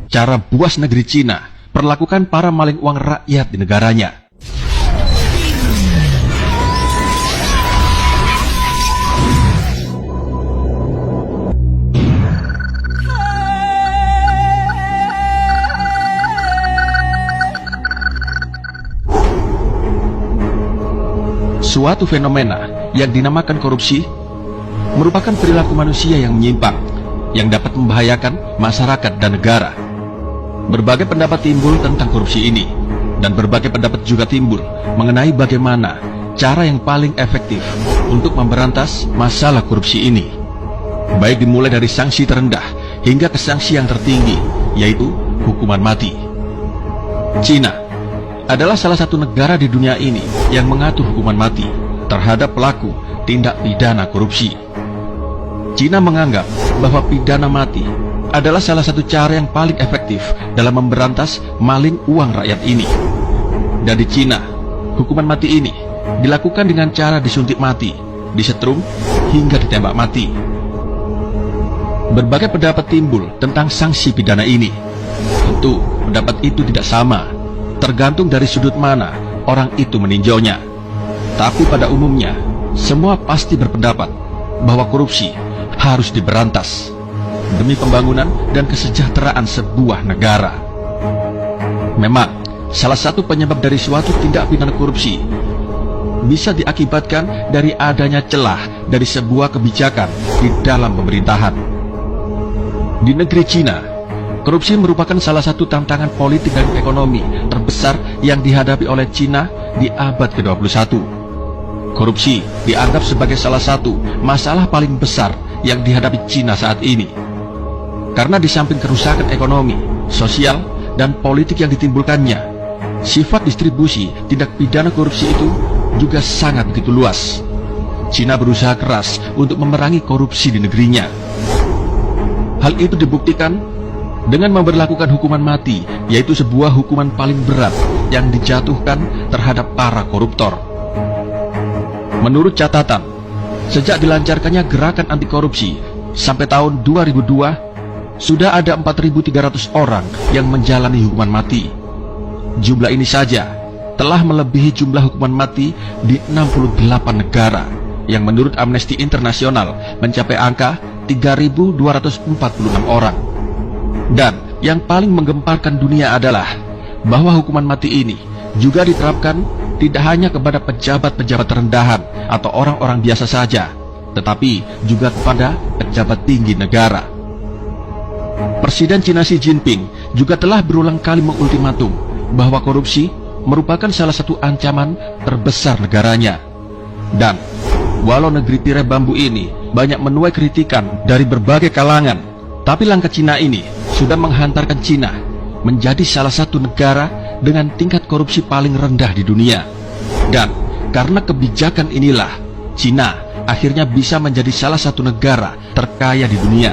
cara buas negeri Cina perlakukan para maling uang rakyat di negaranya. Suatu fenomena yang dinamakan korupsi merupakan perilaku manusia yang menyimpang, yang dapat membahayakan masyarakat dan negara. Berbagai pendapat timbul tentang korupsi ini, dan berbagai pendapat juga timbul mengenai bagaimana cara yang paling efektif untuk memberantas masalah korupsi ini. Baik dimulai dari sanksi terendah hingga ke sanksi yang tertinggi, yaitu hukuman mati. Cina adalah salah satu negara di dunia ini yang mengatur hukuman mati terhadap pelaku tindak pidana korupsi. Cina menganggap bahwa pidana mati adalah salah satu cara yang paling efektif dalam memberantas maling uang rakyat ini. Dan di Cina, hukuman mati ini dilakukan dengan cara disuntik mati, disetrum, hingga ditembak mati. Berbagai pendapat timbul tentang sanksi pidana ini. Tentu, pendapat itu tidak sama, tergantung dari sudut mana orang itu meninjaunya. Tapi pada umumnya, semua pasti berpendapat bahwa korupsi harus diberantas demi pembangunan dan kesejahteraan sebuah negara. Memang, salah satu penyebab dari suatu tindak pidana korupsi bisa diakibatkan dari adanya celah dari sebuah kebijakan di dalam pemerintahan. Di negeri Cina, korupsi merupakan salah satu tantangan politik dan ekonomi terbesar yang dihadapi oleh Cina di abad ke-21. Korupsi dianggap sebagai salah satu masalah paling besar yang dihadapi Cina saat ini. Karena di samping kerusakan ekonomi, sosial, dan politik yang ditimbulkannya, sifat distribusi tindak pidana korupsi itu juga sangat begitu luas. Cina berusaha keras untuk memerangi korupsi di negerinya. Hal itu dibuktikan dengan memberlakukan hukuman mati, yaitu sebuah hukuman paling berat yang dijatuhkan terhadap para koruptor. Menurut catatan, sejak dilancarkannya gerakan anti korupsi sampai tahun 2002, sudah ada 4.300 orang yang menjalani hukuman mati. Jumlah ini saja telah melebihi jumlah hukuman mati di 68 negara, yang menurut Amnesty International mencapai angka 3.246 orang. Dan yang paling menggemparkan dunia adalah bahwa hukuman mati ini juga diterapkan tidak hanya kepada pejabat-pejabat terendahan atau orang-orang biasa saja, tetapi juga kepada pejabat tinggi negara. Presiden Cina Xi Jinping juga telah berulang kali mengultimatum bahwa korupsi merupakan salah satu ancaman terbesar negaranya. Dan walau negeri tirai bambu ini banyak menuai kritikan dari berbagai kalangan, tapi langkah Cina ini sudah menghantarkan Cina menjadi salah satu negara dengan tingkat korupsi paling rendah di dunia. Dan karena kebijakan inilah, Cina akhirnya bisa menjadi salah satu negara terkaya di dunia.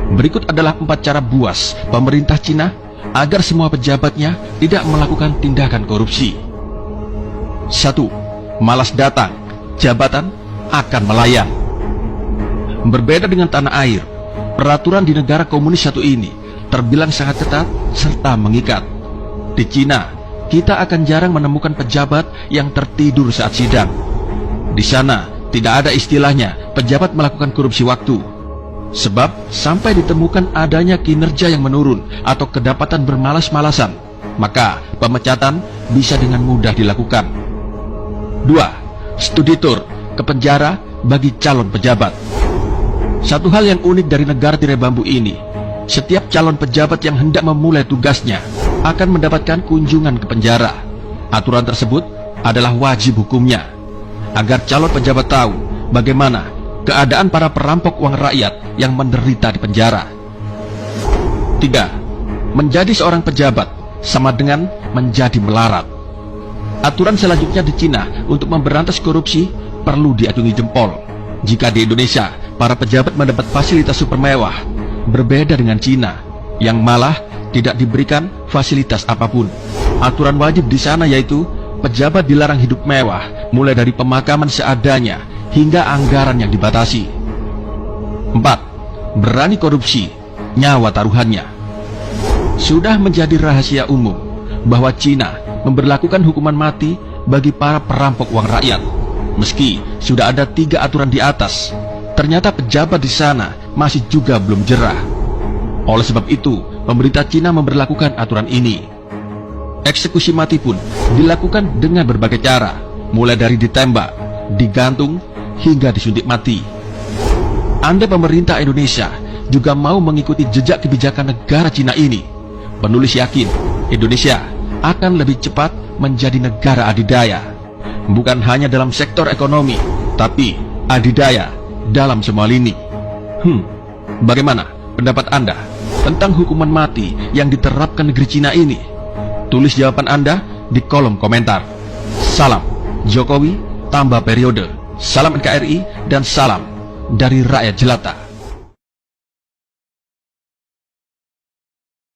Berikut adalah 4 cara buas pemerintah Cina agar semua pejabatnya tidak melakukan tindakan korupsi. 1. Malas datang, jabatan akan melayang. Berbeda dengan tanah air, peraturan di negara komunis satu ini terbilang sangat ketat serta mengikat. Di Cina, kita akan jarang menemukan pejabat yang tertidur saat sidang. Di sana, tidak ada istilahnya pejabat melakukan korupsi waktu. Sebab, sampai ditemukan adanya kinerja yang menurun atau kedapatan bermalas-malasan, maka pemecatan bisa dengan mudah dilakukan. 2. Studi tour ke penjara bagi calon pejabat. Satu hal yang unik dari negara tirai bambu ini, setiap calon pejabat yang hendak memulai tugasnya akan mendapatkan kunjungan ke penjara. Aturan tersebut adalah wajib hukumnya, agar calon pejabat tahu bagaimana keadaan para perampok uang rakyat yang menderita di penjara. 3. Menjadi seorang pejabat sama dengan menjadi melarat. Aturan selanjutnya di Cina untuk memberantas korupsi perlu diacungi jempol. Jika di Indonesia para pejabat mendapat fasilitas super mewah, berbeda dengan Cina yang malah tidak diberikan fasilitas apapun. Aturan wajib di sana yaitu pejabat dilarang hidup mewah, mulai dari pemakaman seadanya hingga anggaran yang dibatasi. 4. Berani korupsi, nyawa taruhannya. Sudah menjadi rahasia umum bahwa Cina memberlakukan hukuman mati bagi para perampok uang rakyat. Meski sudah ada 3 aturan di atas, ternyata pejabat di sana masih juga belum jerah. Oleh sebab itu, pemerintah Cina memberlakukan aturan ini. Eksekusi mati pun dilakukan dengan berbagai cara, mulai dari ditembak, digantung, hingga disuntik mati. Anda pemerintah Indonesia juga mau mengikuti jejak kebijakan negara Cina ini. Penulis yakin Indonesia akan lebih cepat menjadi negara adidaya, bukan hanya dalam sektor ekonomi, tapi adidaya dalam semua lini. Bagaimana pendapat Anda tentang hukuman mati yang diterapkan negeri Cina ini? Tulis jawaban Anda di kolom komentar. Salam Jokowi tambah periode, salam NKRI, dan salam dari rakyat jelata.